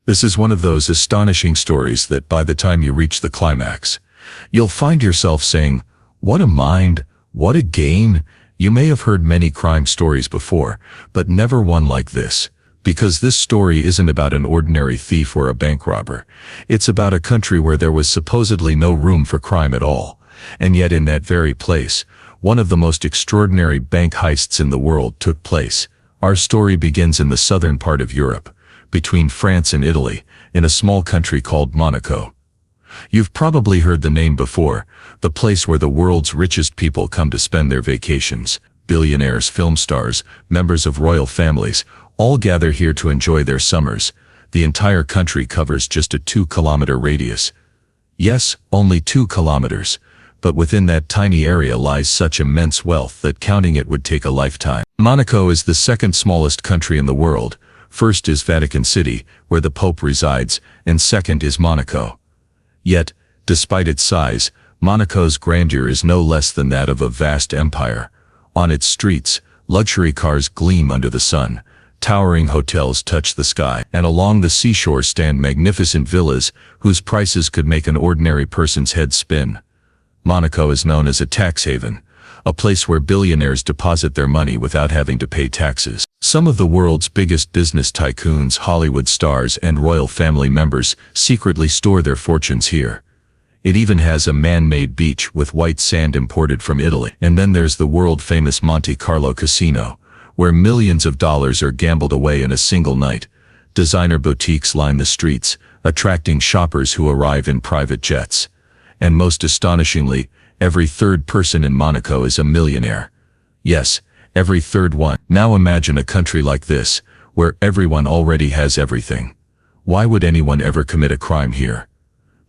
This is one of those astonishing stories that by the time you reach the climax, you'll find yourself saying, "What a mind, what a game." You may have heard many crime stories before, but never one like this. Because this story isn't about an ordinary thief or a bank robber. It's about a country where there was supposedly no room for crime at all. And yet in that very place, one of the most extraordinary bank heists in the world took place. Our story begins in the southern part of Europe, between France and Italy, in a small country called Monaco. You've probably heard the name before, the place where the world's richest people come to spend their vacations. Billionaires, film stars, members of royal families, all gather here to enjoy their summers. The entire country covers just a 2-kilometer radius. Yes, only 2 kilometers. But within that tiny area lies such immense wealth that counting it would take a lifetime. Monaco is the second smallest country in the world. First is Vatican City, where the Pope resides, and second is Monaco. Yet, despite its size, Monaco's grandeur is no less than that of a vast empire. On its streets, luxury cars gleam under the sun, towering hotels touch the sky, and along the seashore stand magnificent villas whose prices could make an ordinary person's head spin. Monaco is known as a tax haven, a place where billionaires deposit their money without having to pay taxes. Some of the world's biggest business tycoons, Hollywood stars, and royal family members secretly store their fortunes here. It even has a man-made beach with white sand imported from Italy. And then there's the world-famous Monte Carlo casino, where millions of dollars are gambled away in a single night. Designer boutiques line the streets, attracting shoppers who arrive in private jets. And most astonishingly, every third person in Monaco is a millionaire. Yes, every third one. Now imagine a country like this, where everyone already has everything. Why would anyone ever commit a crime here?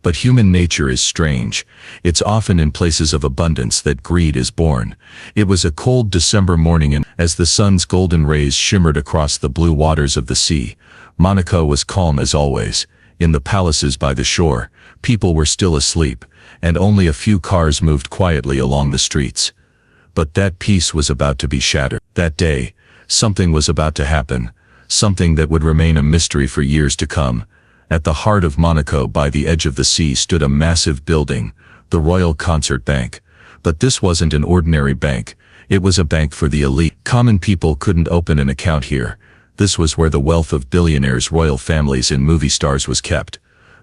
But human nature is strange. It's often in places of abundance that greed is born. It was a cold December morning, and as the sun's golden rays shimmered across the blue waters of the sea, Monaco was calm as always. In the palaces by the shore, people were still asleep, and only a few cars moved quietly along the streets. But that peace was about to be shattered. That day, something was about to happen, something that would remain a mystery for years to come. At the heart of Monaco, by the edge of the sea, stood a massive building, the Royal Concert Bank. But this wasn't an ordinary bank. It was a bank for the elite. Common people couldn't open an account here. This was where the wealth of billionaires, royal families, and movie stars was kept.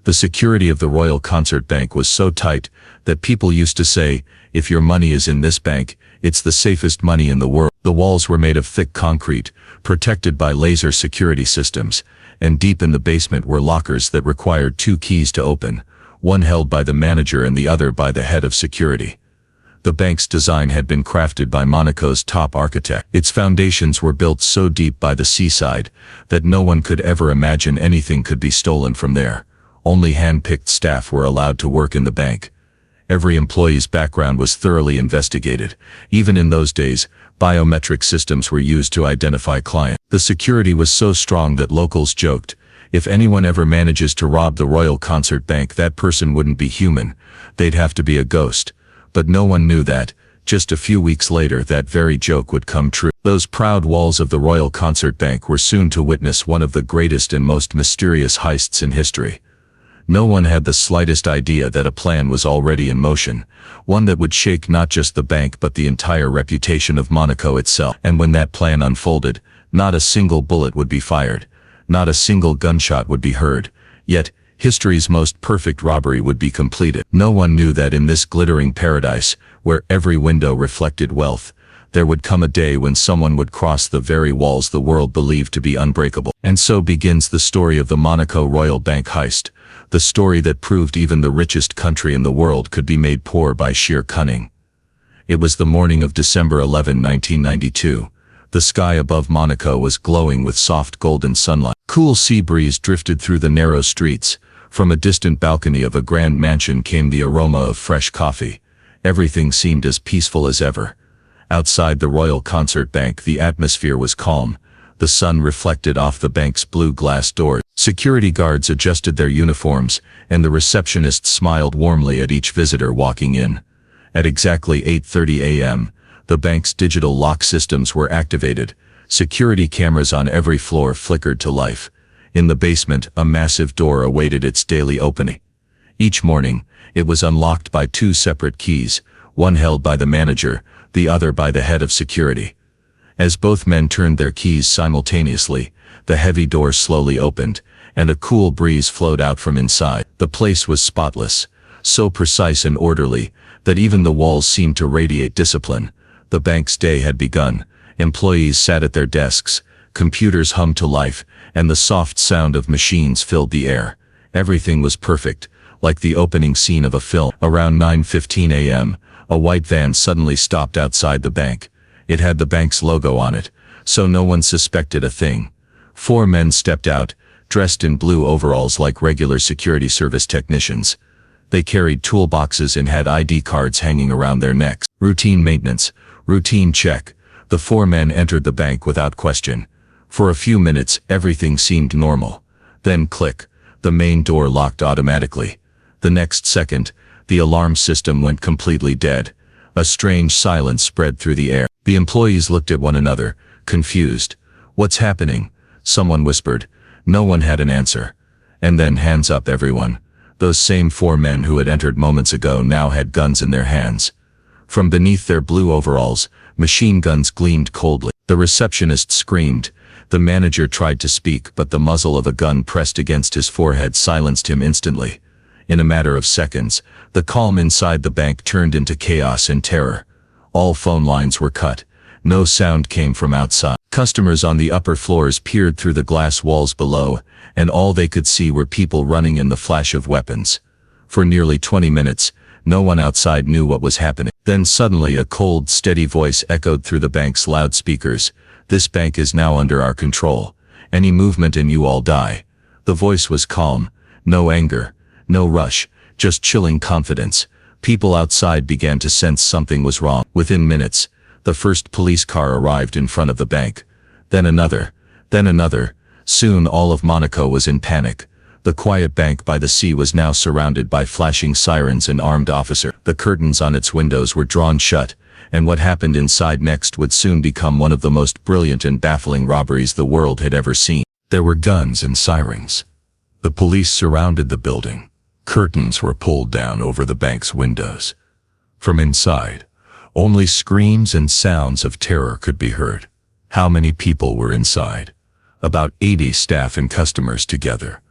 The security of the Royal Concert Bank was so tight that people used to say, "If your money is in this bank, it's the safest money in the world." The walls were made of thick concrete, protected by laser security systems, and deep in the basement were lockers that required 2 keys to open, one held by the manager and the other by the head of security. The bank's design had been crafted by Monaco's top architect. Its foundations were built so deep by the seaside that no one could ever imagine anything could be stolen from there. Only hand-picked staff were allowed to work in the bank. Every employee's background was thoroughly investigated. Even in those days, biometric systems were used to identify clients. The security was so strong that locals joked, if anyone ever manages to rob the Royal Concert Bank, that person wouldn't be human. They'd have to be a ghost. But no one knew that, just a few weeks later, that very joke would come true. Those proud walls of the Royal Concert Bank were soon to witness one of the greatest and most mysterious heists in history. No one had the slightest idea that a plan was already in motion, one that would shake not just the bank but the entire reputation of Monaco itself. And when that plan unfolded, not a single bullet would be fired, not a single gunshot would be heard, yet history's most perfect robbery would be completed. No one knew that in this glittering paradise, where every window reflected wealth, there would come a day when someone would cross the very walls the world believed to be unbreakable. And so begins the story of the Monaco Royal Bank heist, the story that proved even the richest country in the world could be made poor by sheer cunning. It was the morning of December 11, 1992. The sky above Monaco was glowing with soft golden sunlight. Cool sea breeze drifted through the narrow streets. From a distant balcony of a grand mansion came the aroma of fresh coffee. Everything seemed as peaceful as ever. Outside the Royal Concert Bank, the atmosphere was calm. The sun reflected off the bank's blue glass doors. Security guards adjusted their uniforms, and the receptionist smiled warmly at each visitor walking in. At exactly 8:30 a.m., the bank's digital lock systems were activated. Security cameras on every floor flickered to life. In the basement, a massive door awaited its daily opening. Each morning, it was unlocked by two separate keys, one held by the manager, the other by the head of security. As both men turned their keys simultaneously, the heavy door slowly opened, and a cool breeze flowed out from inside. The place was spotless, so precise and orderly that even the walls seemed to radiate discipline. The bank's day had begun. Employees sat at their desks, computers hummed to life, and the soft sound of machines filled the air. Everything was perfect, like the opening scene of a film. Around 9:15 a.m., a white van suddenly stopped outside the bank. It had the bank's logo on it, so no one suspected a thing. 4 men stepped out, dressed in blue overalls like regular security service technicians. They carried toolboxes and had ID cards hanging around their necks. Routine maintenance, routine check. The 4 men entered the bank without question. For a few minutes, everything seemed normal. Then click, the main door locked automatically. The next second, the alarm system went completely dead. A strange silence spread through the air. The employees looked at one another, confused. "What's happening?" Someone whispered. No one had an answer. And then, "Hands up, everyone." Those same 4 men who had entered moments ago now had guns in their hands. From beneath their blue overalls, machine guns gleamed coldly. The receptionist screamed. The manager tried to speak, but the muzzle of a gun pressed against his forehead silenced him instantly. In a matter of seconds, the calm inside the bank turned into chaos and terror. All phone lines were cut. No sound came from outside. Customers on the upper floors peered through the glass walls below, and all they could see were people running in the flash of weapons. For nearly 20 minutes, no one outside knew what was happening. Then suddenly a cold, steady voice echoed through the bank's loudspeakers. "This bank is now under our control. Any movement and you all die." The voice was calm. No anger, no rush, just chilling confidence. People outside began to sense something was wrong. Within minutes, the first police car arrived in front of the bank. Then another. Then another. Soon all of Monaco was in panic. The quiet bank by the sea was now surrounded by flashing sirens and armed officers. The curtains on its windows were drawn shut, and what happened inside next would soon become one of the most brilliant and baffling robberies the world had ever seen. There were guns and sirens. The police surrounded the building. Curtains were pulled down over the bank's windows. From inside, only screams and sounds of terror could be heard. How many people were inside? About 80 staff and customers together.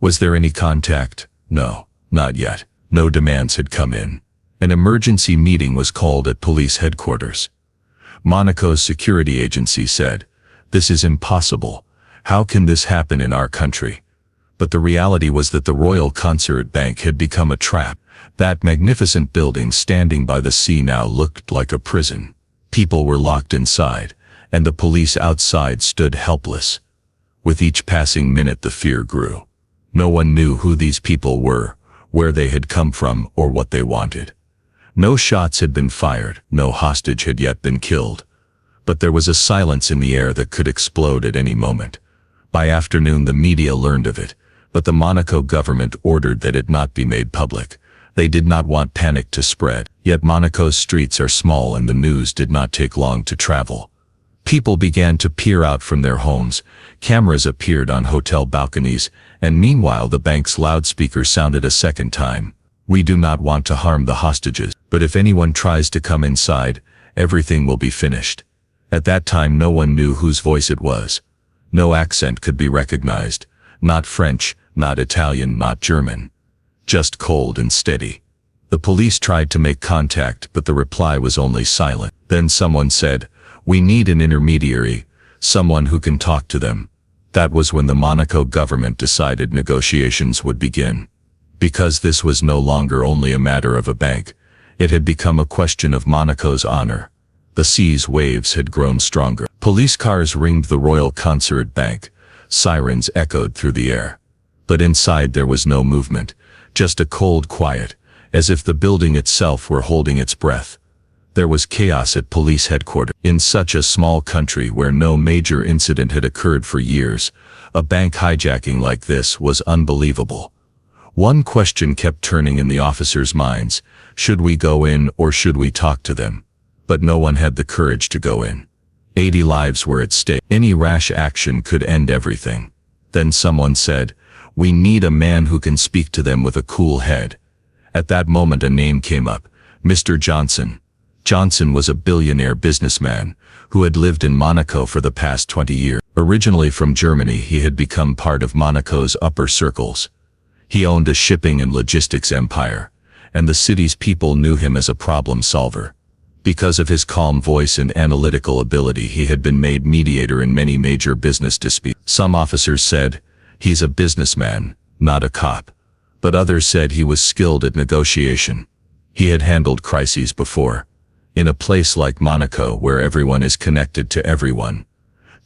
Was there any contact? No, not yet. No demands had come in. An emergency meeting was called at police headquarters. Monaco's security agency said, "This is impossible. How can this happen in our country?" But the reality was that the Royal Concert Bank had become a trap. That magnificent building standing by the sea now looked like a prison. People were locked inside, and the police outside stood helpless. With each passing minute the fear grew. No one knew who these people were, where they had come from, or what they wanted. No shots had been fired, no hostage had yet been killed. But there was a silence in the air that could explode at any moment. By afternoon the media learned of it, but the Monaco government ordered that it not be made public. They did not want panic to spread. Yet Monaco's streets are small and the news did not take long to travel. People began to peer out from their homes, cameras appeared on hotel balconies, and meanwhile the bank's loudspeaker sounded a second time. "We do not want to harm the hostages, but if anyone tries to come inside, everything will be finished." At that time no one knew whose voice it was. No accent could be recognized. Not French, not Italian, not German. Just cold and steady. The police tried to make contact, but the reply was only silent. Then someone said, "We need an intermediary, someone who can talk to them." That was when the Monaco government decided negotiations would begin. Because this was no longer only a matter of a bank, it had become a question of Monaco's honor. The sea's waves had grown stronger. Police cars ringed the Royal Concert Bank. Sirens echoed through the air. But inside there was no movement, just a cold quiet, as if the building itself were holding its breath. There was chaos at police headquarters. In such a small country where no major incident had occurred for years, a bank hijacking like this was unbelievable. One question kept turning in the officers' minds: should we go in or should we talk to them? But no one had the courage to go in. 80 lives were at stake. Any rash action could end everything. Then someone said, "We need a man who can speak to them with a cool head." At that moment a name came up, Mr. Johnson. Johnson was a billionaire businessman who had lived in Monaco for the past 20 years. Originally from Germany, he had become part of Monaco's upper circles. He owned a shipping and logistics empire, and the city's people knew him as a problem solver. Because of his calm voice and analytical ability, he had been made mediator in many major business disputes. Some officers said, "He's a businessman, not a cop." But others said he was skilled at negotiation. He had handled crises before. In a place like Monaco, where everyone is connected to everyone,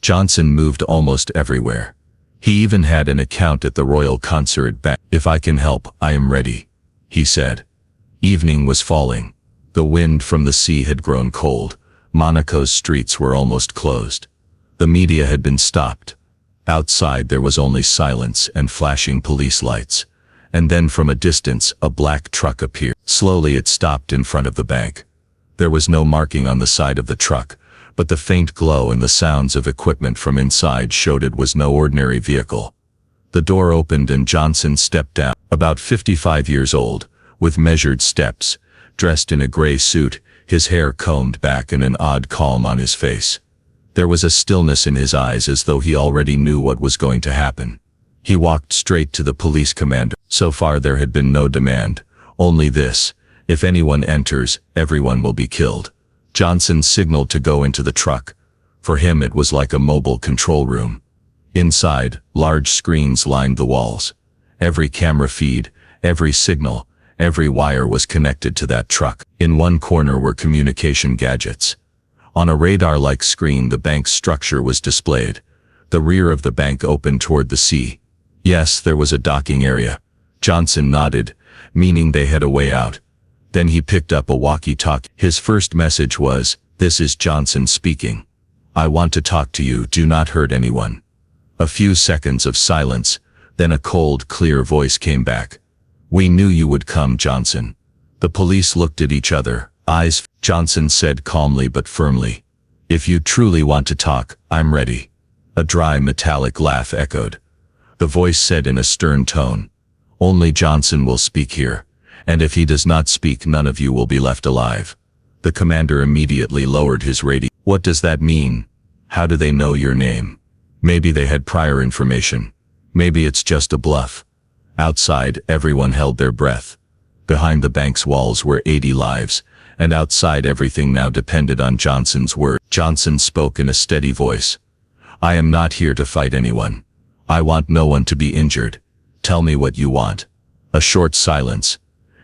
Johnson moved almost everywhere. He even had an account at the Royal Consulate Bank. "If I can help, I am ready," he said. Evening was falling. The wind from the sea had grown cold. Monaco's streets were almost closed. The media had been stopped. Outside there was only silence and flashing police lights. And then from a distance, a black truck appeared. Slowly it stopped in front of the bank. There was no marking on the side of the truck, but the faint glow and the sounds of equipment from inside showed it was no ordinary vehicle. The door opened and Johnson stepped down. About 55 years old, with measured steps, dressed in a gray suit, his hair combed back and an odd calm on his face. There was a stillness in his eyes as though he already knew what was going to happen. He walked straight to the police commander. So far there had been no demand, only this: if anyone enters, everyone will be killed. Johnson signaled to go into the truck. For him it was like a mobile control room. Inside, large screens lined the walls. Every camera feed, every signal, every wire was connected to that truck. In one corner were communication gadgets. On a radar-like screen the bank's structure was displayed. The rear of the bank opened toward the sea. Yes, there was a docking area. Johnson nodded, meaning they had a way out. Then he picked up a walkie-talkie. His first message was, "This is Johnson speaking. I want to talk to you, do not hurt anyone." A few seconds of silence, then a cold, clear voice came back. "We knew you would come, Johnson." The police looked at each other, eyes. Johnson said calmly but firmly, "If you truly want to talk, I'm ready." A dry, metallic laugh echoed. The voice said in a stern tone, "Only Johnson will speak here, and if he does not speak, none of you will be left alive." The commander immediately lowered his radio. "What does that mean? How do they know your name? Maybe they had prior information. Maybe it's just a bluff." Outside, everyone held their breath. Behind the bank's walls were 80 lives, and outside everything now depended on Johnson's word. Johnson spoke in a steady voice. "I am not here to fight anyone. I want no one to be injured. Tell me what you want." A short silence.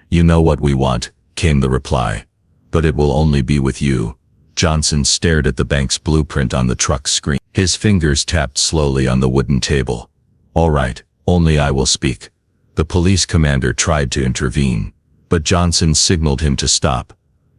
"You know what we want," came the reply. "But it will only be with you." Johnson stared at the bank's blueprint on the truck screen. His fingers tapped slowly on the wooden table. "All right, only I will speak." The police commander tried to intervene, but Johnson signaled him to stop.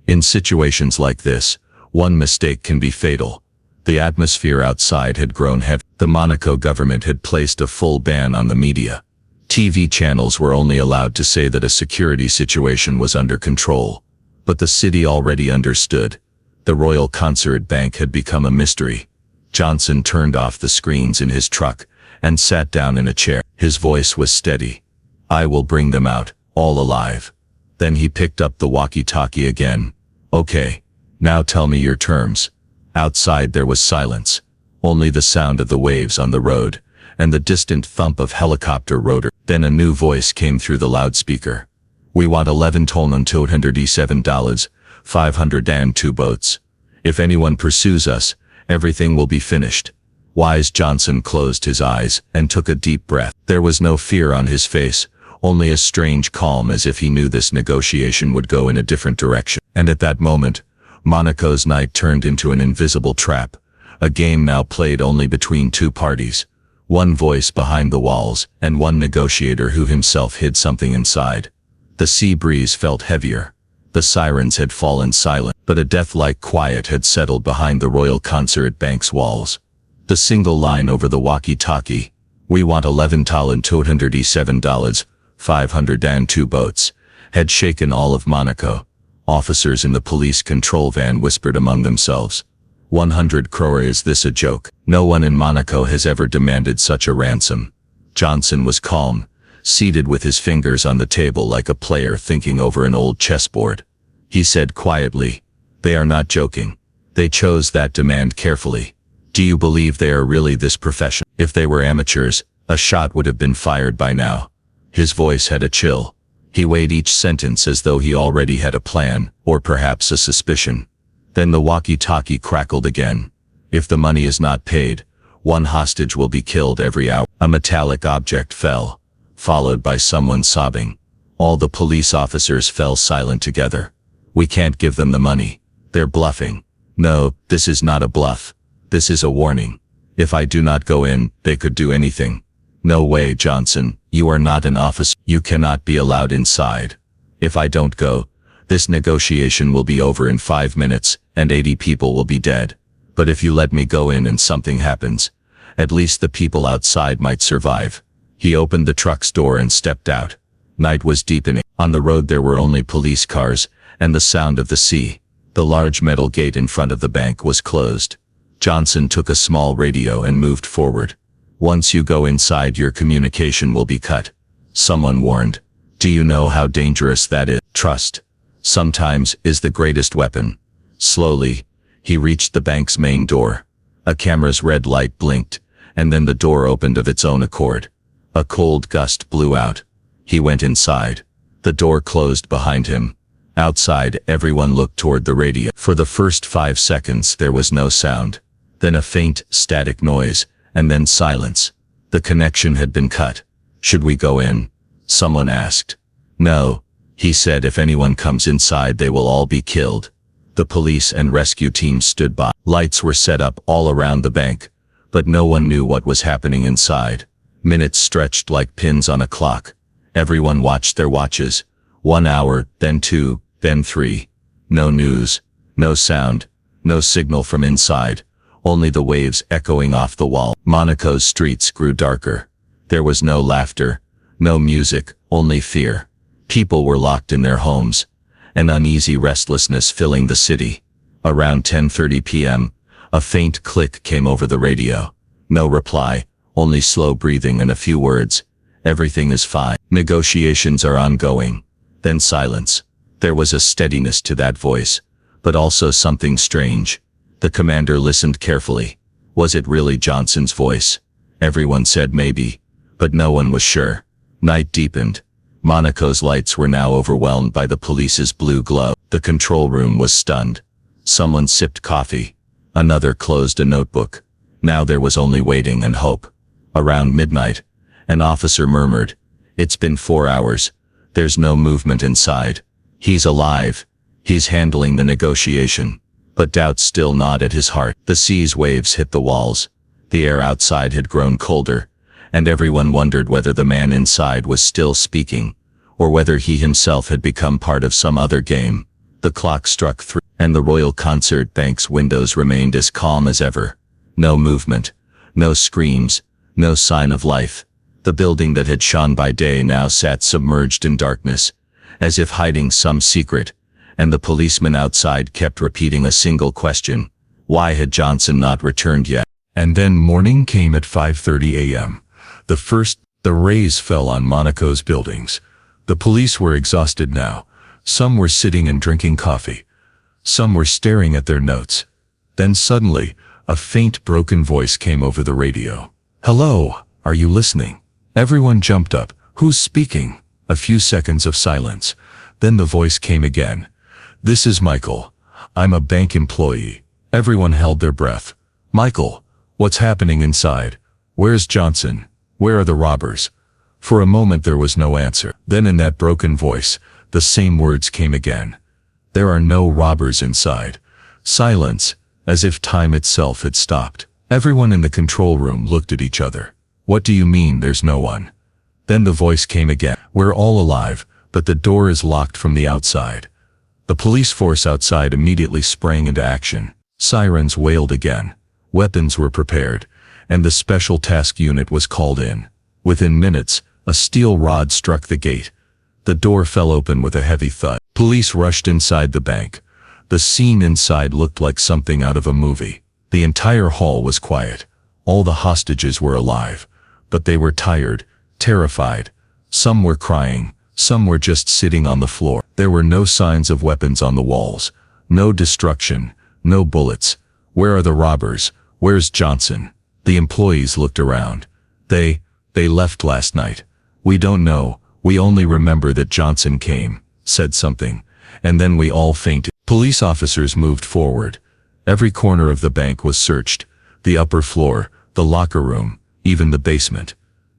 In situations like this, one mistake can be fatal. The atmosphere outside had grown heavy. The Monaco government had placed a full ban on the media. TV channels were only allowed to say that a security situation was under control. But the city already understood. The Royal Consulate Bank had become a mystery. Johnson turned off the screens in his truck and sat down in a chair. His voice was steady. "I will bring them out, all alive." Then he picked up the walkie-talkie again. "Okay, now tell me your terms." Outside there was silence, only the sound of the waves on the road, and the distant thump of helicopter rotor. Then a new voice came through the loudspeaker. "We want 11 tonnes $207, 502 boats. If anyone pursues us, everything will be finished." Wise Johnson closed his eyes and took a deep breath. There was no fear on his face, only a strange calm, as if he knew this negotiation would go in a different direction. And at that moment, Monaco's night turned into an invisible trap, a game now played only between two parties. One voice behind the walls, and one negotiator who himself hid something inside. The sea breeze felt heavier. The sirens had fallen silent, but a death-like quiet had settled behind the Royal Consulate Bank's walls. The single line over the walkie-talkie, "We want 11 tonnes $207, 502 boats," had shaken all of Monaco. Officers in the police control van whispered among themselves, 100 crore, is this a joke? No one in Monaco has ever demanded such a ransom. Johnson was calm, seated with his fingers on the table like a player thinking over an old chessboard. He said quietly, "They are not joking. They chose that demand carefully. Do you believe they are really this professional? If they were amateurs, a shot would have been fired by now." His voice had a chill. He weighed each sentence as though he already had a plan, or perhaps a suspicion. Then the walkie-talkie crackled again. "If the money is not paid, one hostage will be killed every hour." A metallic object fell, followed by someone sobbing. All the police officers fell silent together. "We can't give them the money. They're bluffing." "No, this is not a bluff. This is a warning. If I do not go in, they could do anything." "No way, Johnson. You are not an officer. You cannot be allowed inside. If I don't go, this negotiation will be over in 5 minutes, and 80 people will be dead. But if you let me go in and something happens, at least the people outside might survive." He opened the truck's door and stepped out. Night was deepening. On the road there were only police cars, and the sound of the sea. The large metal gate in front of the bank was closed. Johnson took a small radio and moved forward. "Once you go inside, your communication will be cut," someone warned. "Do you know how dangerous that is? Trust, sometimes, is the greatest weapon." Slowly, he reached the bank's main door. A camera's red light blinked, and then the door opened of its own accord. A cold gust blew out. He went inside. The door closed behind him. Outside, everyone looked toward the radio. For the first 5 seconds there was no sound. Then a faint, static noise, and then silence. The connection had been cut. "Should we go in?" someone asked. "No," he said. "If anyone comes inside, they will all be killed." The police and rescue teams stood by. Lights were set up all around the bank, but no one knew what was happening inside. Minutes stretched like pins on a clock. Everyone watched their watches. 1 hour, then 2, then 3. No news, no sound, no signal from inside, only the waves echoing off the wall. Monaco's streets grew darker. There was no laughter, no music, only fear. People were locked in their homes, an uneasy restlessness filling the city. Around 10:30 p.m., a faint click came over the radio. No reply, only slow breathing and a few words. "Everything is fine. Negotiations are ongoing." Then silence. There was a steadiness to that voice, but also something strange. The commander listened carefully. Was it really Johnson's voice? Everyone said maybe, but no one was sure. Night deepened. Monaco's lights were now overwhelmed by the police's blue glow. The control room was stunned. Someone sipped coffee. Another closed a notebook. Now there was only waiting and hope. Around midnight, an officer murmured, "It's been 4 hours. There's no movement inside. He's alive. He's handling the negotiation." But doubt still gnawed at his heart. The sea's waves hit the walls. The air outside had grown colder, and everyone wondered whether the man inside was still speaking, or whether he himself had become part of some other game. The clock struck 3, and the Royal Concert Bank's windows remained as calm as ever. No movement, no screams, no sign of life. The building that had shone by day now sat submerged in darkness, as if hiding some secret, and the policeman outside kept repeating a single question. Why had Johnson not returned yet? And then morning came at 5:30 a.m. The rays fell on Monaco's buildings. The police were exhausted now. Some were sitting and drinking coffee. Some were staring at their notes. Then suddenly, a faint broken voice came over the radio. "Hello, are you listening?" Everyone jumped up. "Who's speaking?" A few seconds of silence. Then the voice came again. "This is Michael. I'm a bank employee." Everyone held their breath. "Michael, what's happening inside? Where's Johnson? Where are the robbers?" For a moment there was no answer. Then in that broken voice, the same words came again. "There are no robbers inside." Silence, as if time itself had stopped. Everyone in the control room looked at each other. "What do you mean there's no one?" Then the voice came again. "We're all alive, but the door is locked from the outside." The police force outside immediately sprang into action. Sirens wailed again. Weapons were prepared, and the special task unit was called in. Within minutes, a steel rod struck the gate. The door fell open with a heavy thud. Police rushed inside the bank. The scene inside looked like something out of a movie. The entire hall was quiet. All the hostages were alive, but they were tired, terrified. Some were crying, some were just sitting on the floor. There were no signs of weapons on the walls, no destruction, no bullets. Where are the robbers? Where's Johnson? The employees looked around. They left last night. We don't know, we only remember that Johnson came, said something, and then we all fainted. Police officers moved forward. Every corner of the bank was searched. The upper floor, the locker room, even the basement.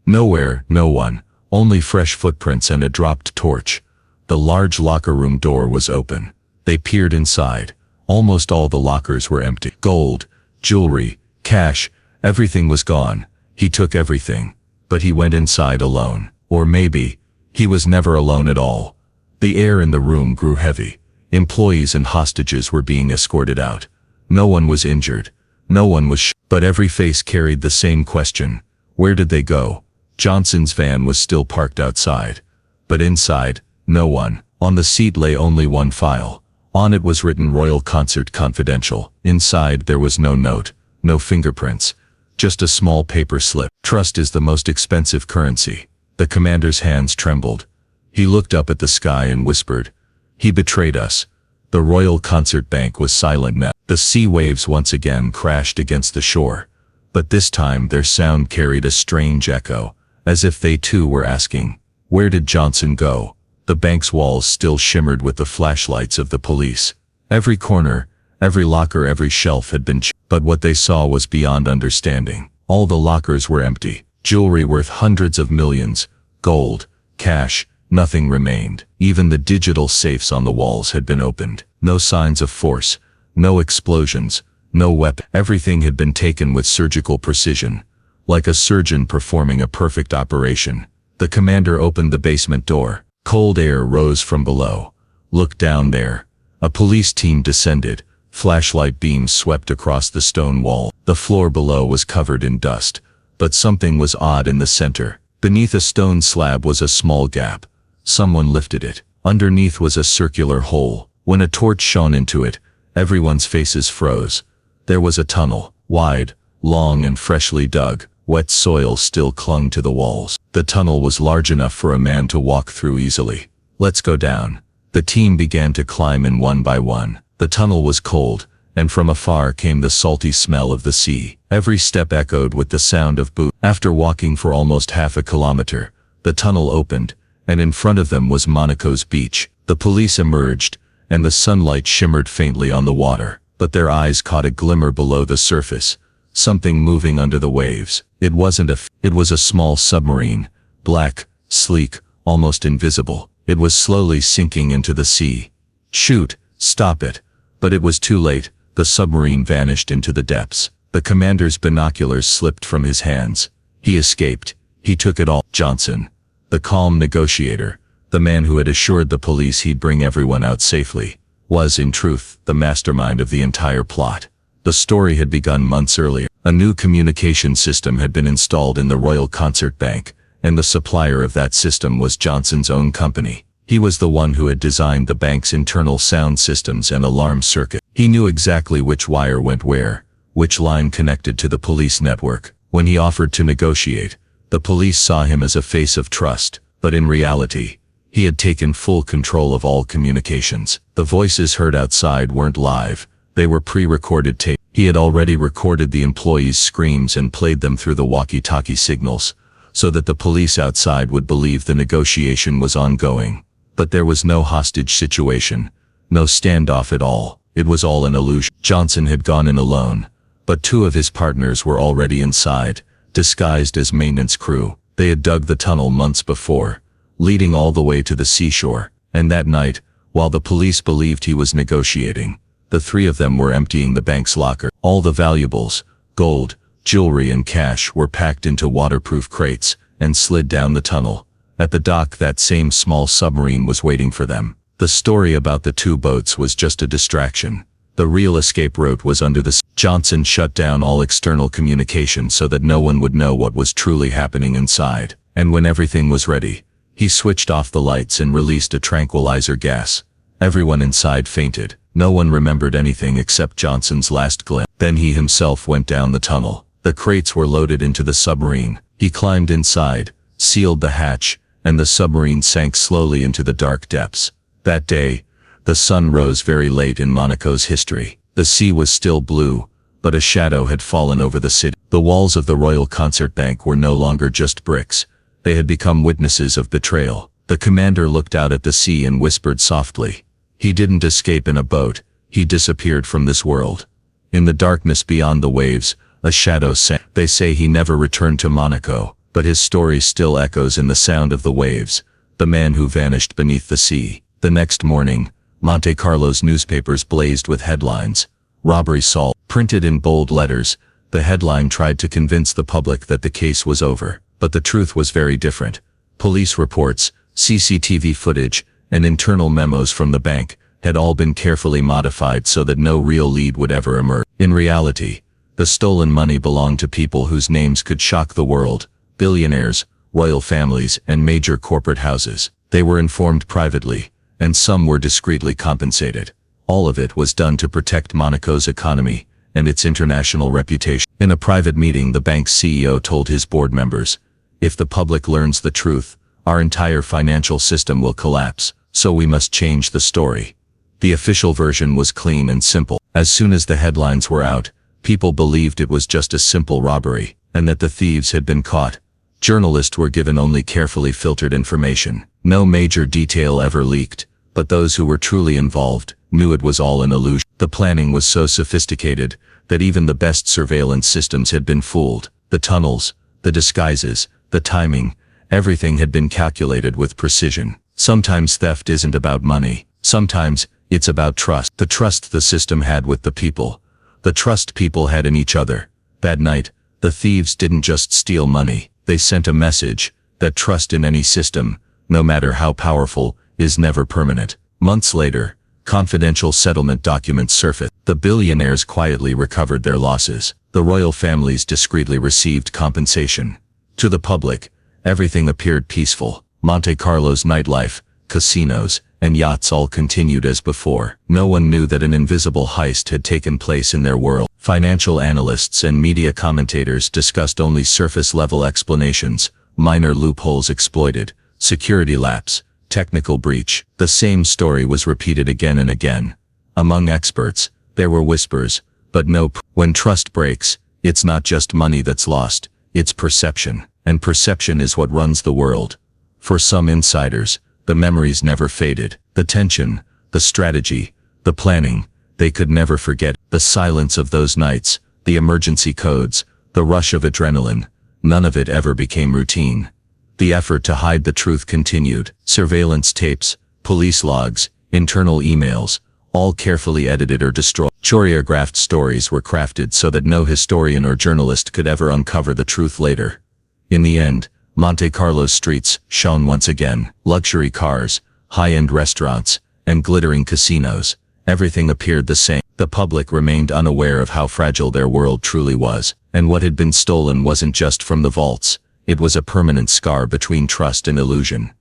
Nowhere, no one, only fresh footprints and a dropped torch. The large locker room door was open. They peered inside. Almost all the lockers were empty. Gold, jewelry, cash, everything was gone. He took everything. But he went inside alone. Or maybe, he was never alone at all. The air in the room grew heavy. Employees and hostages were being escorted out. No one was injured. No one was but every face carried the same question. Where did they go? Johnson's van was still parked outside. But inside, no one. On the seat lay only one file. On it was written Royal Concert Confidential. Inside there was no note, no fingerprints, just a small paper slip. Trust is the most expensive currency. The commander's hands trembled. He looked up at the sky and whispered, "He betrayed us." The Royal Concert Bank was silent now. The sea waves once again crashed against the shore. But this time their sound carried a strange echo, as if they too were asking, where did Johnson go? The bank's walls still shimmered with the flashlights of the police. Every corner, every locker, every shelf had been but what they saw was beyond understanding. All the lockers were empty. Jewelry worth hundreds of millions, gold, cash, nothing remained. Even the digital safes on the walls had been opened. No signs of force, no explosions, no weapon. Everything had been taken with surgical precision, like a surgeon performing a perfect operation. The commander opened the basement door. Cold air rose from below. Look down there. A police team descended. Flashlight beams swept across the stone wall. The floor below was covered in dust, but something was odd in the center. Beneath a stone slab was a small gap. Someone lifted it. Underneath was a circular hole. When a torch shone into it, everyone's faces froze. There was a tunnel, wide, long and freshly dug. Wet soil still clung to the walls. The tunnel was large enough for a man to walk through easily. Let's go down. The team began to climb in one by one. The tunnel was cold, and from afar came the salty smell of the sea. Every step echoed with the sound of boots. After walking for almost half a kilometer, the tunnel opened, and in front of them was Monaco's beach. The police emerged, and the sunlight shimmered faintly on the water, but their eyes caught a glimmer below the surface, something moving under the waves. It was a small submarine, black, sleek, almost invisible. It was slowly sinking into the sea. Shoot, stop it. But it was too late. The submarine vanished into the depths. The commander's binoculars slipped from his hands. He escaped. He took it all. Johnson, the calm negotiator, the man who had assured the police he'd bring everyone out safely, was in truth the mastermind of the entire plot. The story had begun months earlier. A new communication system had been installed in the Royal Concert Bank, and the supplier of that system was Johnson's own company. He was the one who had designed the bank's internal sound systems and alarm circuit. He knew exactly which wire went where, which line connected to the police network. When he offered to negotiate, the police saw him as a face of trust, but in reality, he had taken full control of all communications. The voices heard outside weren't live, they were pre-recorded tape. He had already recorded the employees' screams and played them through the walkie-talkie signals, so that the police outside would believe the negotiation was ongoing. But there was no hostage situation, no standoff at all. It was all an illusion. Johnson had gone in alone, but two of his partners were already inside, disguised as maintenance crew. They had dug the tunnel months before, leading all the way to the seashore, and that night, while the police believed he was negotiating, the three of them were emptying the bank's locker. All the valuables, gold, jewelry and cash were packed into waterproof crates and slid down the tunnel. At the dock, that same small submarine was waiting for them. The story about the two boats was just a distraction. The real escape route was under the sea. Johnson shut down all external communication so that no one would know what was truly happening inside. And when everything was ready, he switched off the lights and released a tranquilizer gas. Everyone inside fainted. No one remembered anything except Johnson's last glimpse. Then he himself went down the tunnel. The crates were loaded into the submarine. He climbed inside, sealed the hatch, and the submarine sank slowly into the dark depths. That day, the sun rose very late in Monaco's history. The sea was still blue, but a shadow had fallen over the city. The walls of the Royal Concert Bank were no longer just bricks. They had become witnesses of betrayal. The commander looked out at the sea and whispered softly. He didn't escape in a boat. He disappeared from this world. In the darkness beyond the waves, a shadow sank. They say he never returned to Monaco, but his story still echoes in the sound of the waves. The man who vanished beneath the sea. The next morning, Monte Carlo's newspapers blazed with headlines. Robbery solved. Printed in bold letters, the headline tried to convince the public that the case was over. But the truth was very different. Police reports, CCTV footage, and internal memos from the bank had all been carefully modified so that no real lead would ever emerge. In reality, the stolen money belonged to people whose names could shock the world: billionaires, royal families, and major corporate houses. They were informed privately, and some were discreetly compensated. All of it was done to protect Monaco's economy and its international reputation. In a private meeting, the bank's CEO told his board members, "If the public learns the truth, our entire financial system will collapse, so we must change the story." The official version was clean and simple. As soon as the headlines were out, people believed it was just a simple robbery, and that the thieves had been caught. Journalists were given only carefully filtered information. No major detail ever leaked, but those who were truly involved knew it was all an illusion. The planning was so sophisticated that even the best surveillance systems had been fooled. The tunnels, the disguises, the timing, everything had been calculated with precision. Sometimes theft isn't about money. Sometimes it's about trust. The trust the system had with the people. The trust people had in each other. That night, the thieves didn't just steal money. They sent a message that trust in any system, no matter how powerful, is never permanent. Months later, confidential settlement documents surfaced. The billionaires quietly recovered their losses. The royal families discreetly received compensation. To the public, everything appeared peaceful. Monte Carlo's nightlife, casinos, and yachts all continued as before. No one knew that an invisible heist had taken place in their world. Financial analysts and media commentators discussed only surface-level explanations: minor loopholes exploited, security lapse, technical breach. The same story was repeated again and again. Among experts, there were whispers, but no proof. When trust breaks, it's not just money that's lost, it's perception. And perception is what runs the world. For some insiders, the memories never faded. The tension, the strategy, the planning, they could never forget. The silence of those nights, the emergency codes, the rush of adrenaline, none of it ever became routine. The effort to hide the truth continued. Surveillance tapes, police logs, internal emails, all carefully edited or destroyed. Choreographed stories were crafted so that no historian or journalist could ever uncover the truth later. In the end, Monte Carlo's streets shone once again. Luxury cars, high-end restaurants, and glittering casinos. Everything appeared the same. The public remained unaware of how fragile their world truly was, and what had been stolen wasn't just from the vaults. It was a permanent scar between trust and illusion.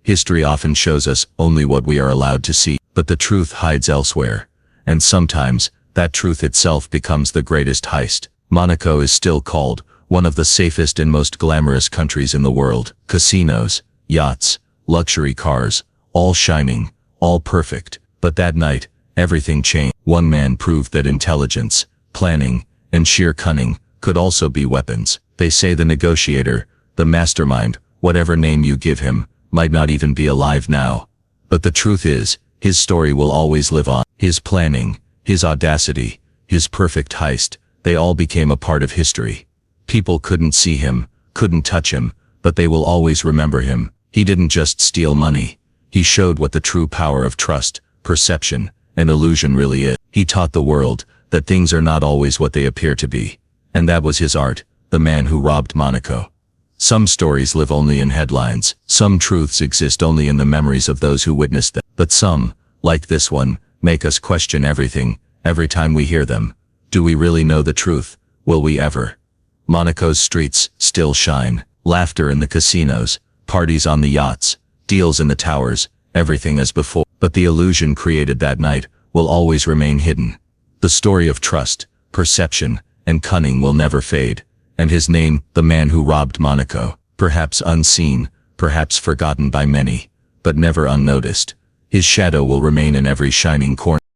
History often shows us only what we are allowed to see, but the truth hides elsewhere. And sometimes, that truth itself becomes the greatest heist. Monaco is still called one of the safest and most glamorous countries in the world. Casinos, yachts, luxury cars, all shining, all perfect. But that night, everything changed. One man proved that intelligence, planning, and sheer cunning could also be weapons. They say the negotiator, the mastermind, whatever name you give him, might not even be alive now. But the truth is, his story will always live on. His planning, his audacity, his perfect heist, they all became a part of history. People couldn't see him, couldn't touch him, but they will always remember him. He didn't just steal money. He showed what the true power of trust, perception, and illusion really is. He taught the world that things are not always what they appear to be. And that was his art, the man who robbed Monaco. Some stories live only in headlines. Some truths exist only in the memories of those who witnessed them. But some, like this one, make us question everything, every time we hear them. Do we really know the truth? Will we ever? Monaco's streets still shine. Laughter in the casinos, parties on the yachts, deals in the towers, everything as before. But the illusion created that night will always remain hidden. The story of trust, perception, and cunning will never fade. and his name, the man who robbed Monaco. Perhaps unseen, perhaps forgotten by many, but never unnoticed. His shadow will remain in every shining corner.